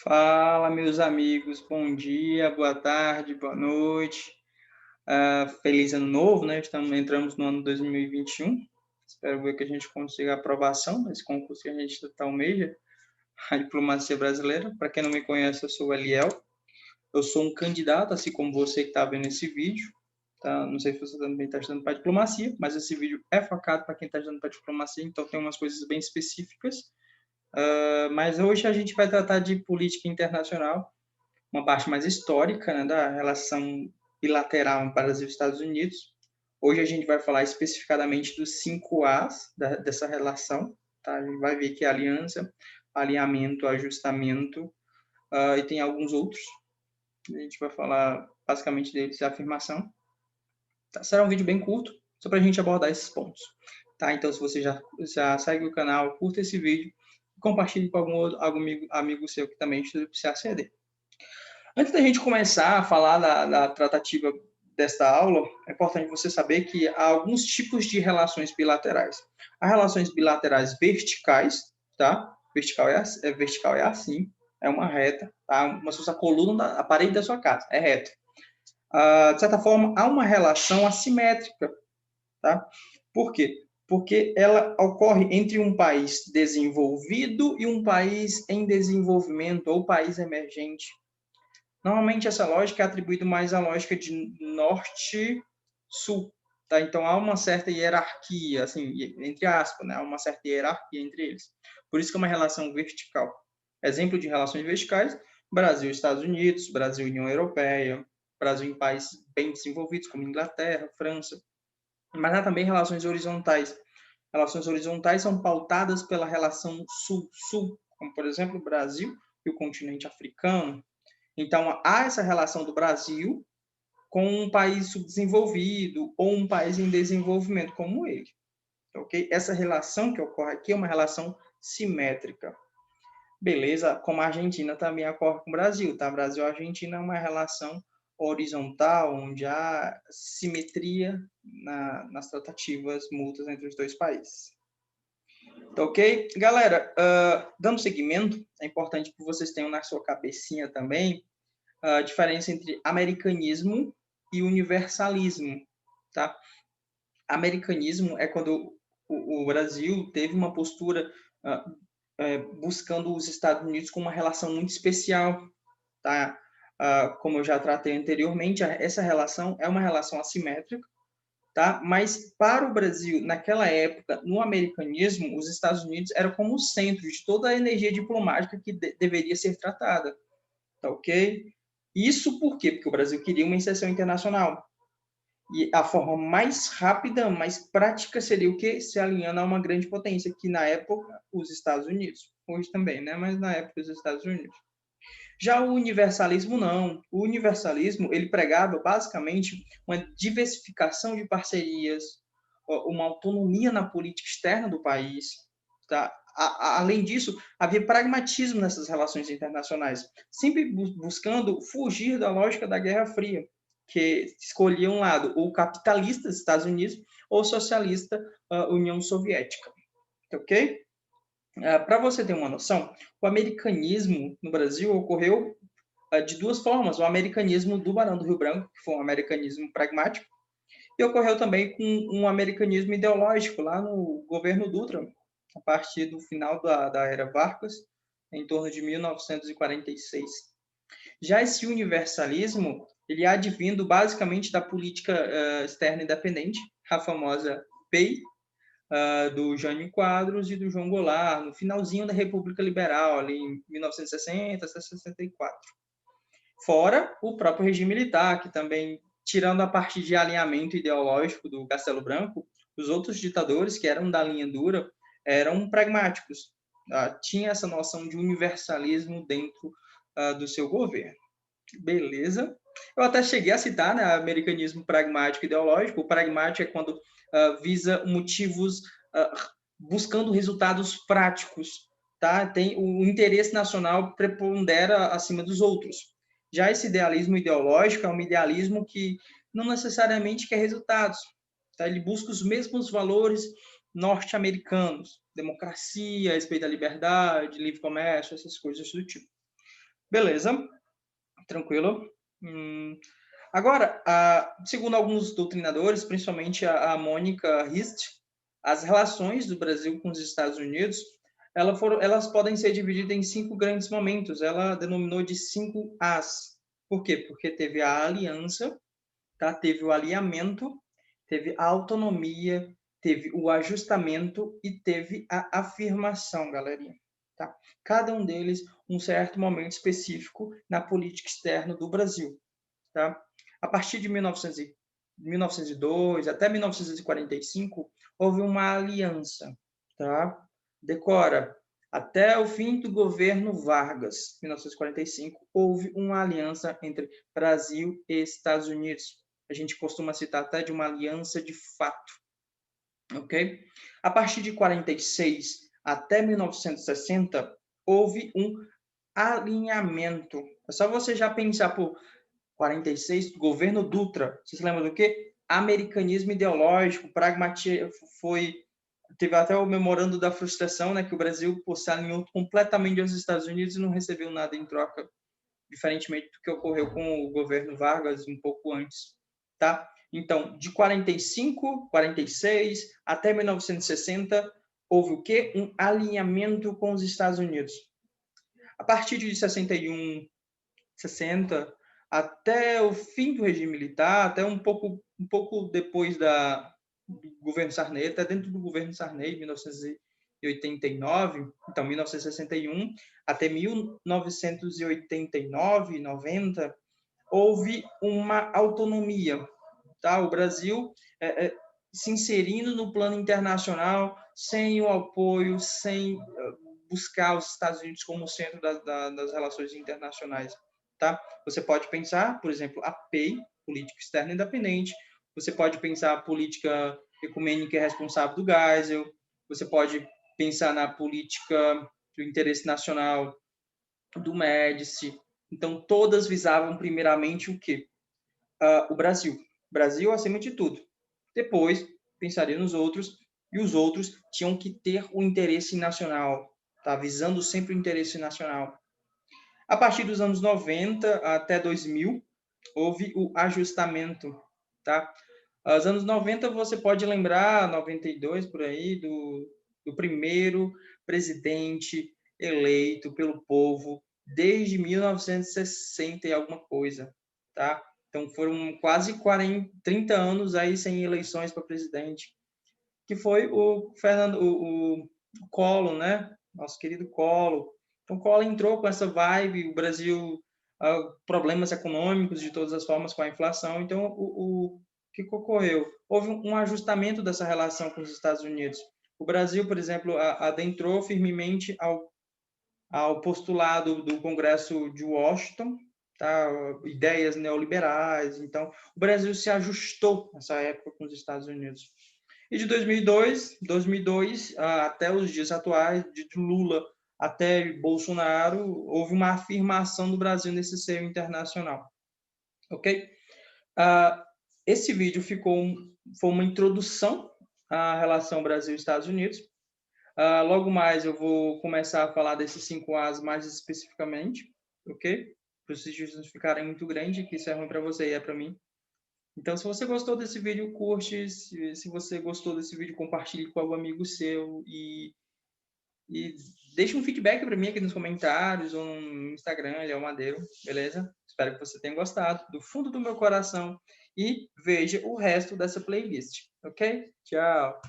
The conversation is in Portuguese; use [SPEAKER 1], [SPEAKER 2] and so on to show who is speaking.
[SPEAKER 1] Fala, meus amigos, bom dia, boa tarde, boa noite. Feliz ano novo, né? Entramos no ano 2021. Espero ver que a gente consiga a aprovação nesse concurso que a gente tanto almeja, a diplomacia brasileira. Para quem não me conhece, eu sou o Eliel. Eu sou um candidato, assim como você que está vendo esse vídeo. Tá? Não sei se você também está estudando para diplomacia, mas esse vídeo é focado para quem está estudando para diplomacia, então tem umas coisas bem específicas. Mas hoje a gente vai tratar de política internacional, uma parte mais histórica, né, da relação bilateral Brasil e Estados Unidos. Hoje a gente vai falar especificadamente dos 5 As dessa relação. Tá? A gente vai ver que é aliança, alinhamento, ajustamento, e tem alguns outros. A gente vai falar basicamente deles, a afirmação. Tá? Será um vídeo bem curto, só para a gente abordar esses pontos. Tá? Então, se você já segue o canal, curta esse vídeo e compartilhe com algum amigo seu que também estuda para CACD. Antes da gente começar a falar da tratativa desta aula, é importante você saber que há alguns tipos de relações bilaterais. Há relações bilaterais verticais, tá? Vertical é assim, é uma reta, tá? Como se fosse a coluna, a parede da sua casa, é reta. De certa forma, há uma relação assimétrica, tá? Por quê? Porque ela ocorre entre um país desenvolvido e um país em desenvolvimento, ou país emergente. Normalmente, essa lógica é atribuída mais à lógica de norte-sul, tá? Então, há uma certa hierarquia, assim, entre aspas, né? Há uma certa hierarquia entre eles. Por isso que é uma relação vertical. Exemplo de relações verticais: Brasil e Estados Unidos, Brasil e União Europeia, Brasil em países bem desenvolvidos, como Inglaterra, França. Mas há também relações horizontais. Relações horizontais são pautadas pela relação sul-sul, como, por exemplo, o Brasil e o continente africano. Então, há essa relação do Brasil com um país subdesenvolvido ou um país em desenvolvimento como ele. Ok? Essa relação que ocorre aqui é uma relação simétrica. Beleza? Como a Argentina também ocorre com o Brasil. Tá? Brasil e Argentina é uma relação horizontal, onde há simetria nas tratativas mútuas entre os dois países. Tá ok? Galera, dando seguimento, é importante que vocês tenham na sua cabecinha também a diferença entre americanismo e universalismo, tá? Americanismo é quando o Brasil teve uma postura buscando os Estados Unidos com uma relação muito especial, tá? Como eu já tratei anteriormente, essa relação é uma relação assimétrica, tá? Mas para o Brasil, naquela época, no americanismo, os Estados Unidos eram como o centro de toda a energia diplomática que deveria ser tratada, tá ok? Isso por quê? Porque o Brasil queria uma inserção internacional. E a forma mais rápida, mais prática seria o quê? Se alinhando a uma grande potência, que na época, os Estados Unidos. Hoje também, né? Mas na época, os Estados Unidos. Já o universalismo, não. O universalismo, ele pregava, basicamente, uma diversificação de parcerias, uma autonomia na política externa do país, tá? Além disso, havia pragmatismo nessas relações internacionais, sempre buscando fugir da lógica da Guerra Fria, que escolhia um lado, ou capitalista, Estados Unidos, ou socialista, União Soviética. Ok? Para você ter uma noção, o americanismo no Brasil ocorreu de duas formas. O americanismo do Barão do Rio Branco, que foi um americanismo pragmático, e ocorreu também com um americanismo ideológico lá no governo Dutra, a partir do final da era Vargas, em torno de 1946. Já esse universalismo, ele é advindo basicamente da política externa independente, a famosa PEI, do Jânio Quadros e do João Goulart, no finalzinho da República Liberal, ali em 1960 até 64. Fora o próprio regime militar, que também, tirando a parte de alinhamento ideológico do Castelo Branco, os outros ditadores, que eram da linha dura, eram pragmáticos. Tinha essa noção de universalismo dentro do seu governo. Beleza? Eu até cheguei a citar, né, americanismo pragmático ideológico. O pragmático é quando visa motivos buscando resultados práticos, tá? Tem o interesse nacional prepondera acima dos outros. Já esse idealismo ideológico é um idealismo que não necessariamente quer resultados, tá? Ele busca os mesmos valores norte-americanos: democracia, respeito à liberdade, livre comércio, essas coisas do tipo. Beleza, tranquilo. Agora, segundo alguns doutrinadores, principalmente a Mônica Hist, as relações do Brasil com os Estados Unidos, elas podem ser divididas em 5 grandes momentos. Ela denominou de 5 As. Por quê? Porque teve a aliança, tá? Teve o alinhamento, teve a autonomia, teve o ajustamento e teve a afirmação, galerinha. Tá? Cada um deles um certo momento específico na política externa do Brasil. Tá? A partir de 1902 até 1945, houve uma aliança. Tá? Decora, até o fim do governo Vargas, 1945, houve uma aliança entre Brasil e Estados Unidos. A gente costuma citar até de uma aliança de fato. Ok? A partir de 46 até 1960, houve um alinhamento. É só você já pensar, por 46, governo Dutra. Você se lembra do quê? Americanismo ideológico, pragmatismo, teve até o memorando da frustração, né, que o Brasil se alinhou completamente aos Estados Unidos e não recebeu nada em troca, diferentemente do que ocorreu com o governo Vargas um pouco antes, tá? Então, de 45, 46 até 1960, houve o quê? Um alinhamento com os Estados Unidos. A partir de 61, 60, até o fim do regime militar, até um pouco depois do governo Sarney, até dentro do governo Sarney, 1989, então 1961 até 1989, 90, houve uma autonomia, tá? O Brasil se inserindo no plano internacional sem o apoio, sem buscar os Estados Unidos como centro das relações internacionais. Tá? Você pode pensar, por exemplo, a PEI, Política Externa Independente, você pode pensar a política ecumênica e responsável do Geisel, você pode pensar na política do interesse nacional do Médici. Então, todas visavam primeiramente o quê? O Brasil. Brasil acima de tudo. Depois, pensaria nos outros, e os outros tinham que ter o interesse nacional, tá? Visando sempre o interesse nacional. A partir dos anos 90 até 2000, houve o ajustamento, tá? Os anos 90 você pode lembrar, 92 por aí, do primeiro presidente eleito pelo povo desde 1960 e alguma coisa, tá? Então foram quase 30 anos aí sem eleições para presidente, que foi o Fernando, o Collor, né? Nosso querido Collor. Então, o Collor entrou com essa vibe, o Brasil, problemas econômicos de todas as formas com a inflação. Então, o que ocorreu? Houve um ajustamento dessa relação com os Estados Unidos. O Brasil, por exemplo, adentrou firmemente ao postulado do Congresso de Washington, tá? Ideias neoliberais. Então, o Brasil se ajustou nessa época com os Estados Unidos. E de 2002 até os dias atuais, de Lula até Bolsonaro, houve uma afirmação do Brasil nesse seio internacional. Ok? Esse vídeo foi uma introdução à relação Brasil-Estados Unidos. Logo mais eu vou começar a falar desses 5 As mais especificamente, ok? Para os vídeos não ficarem muito grandes, que isso é ruim para você e é para mim. Então, se você gostou desse vídeo, curte. Se você gostou desse vídeo, compartilhe com algum amigo seu e deixe um feedback para mim aqui nos comentários ou no Instagram, Léo Madeiro, beleza? Espero que você tenha gostado do fundo do meu coração e veja o resto dessa playlist, ok? Tchau!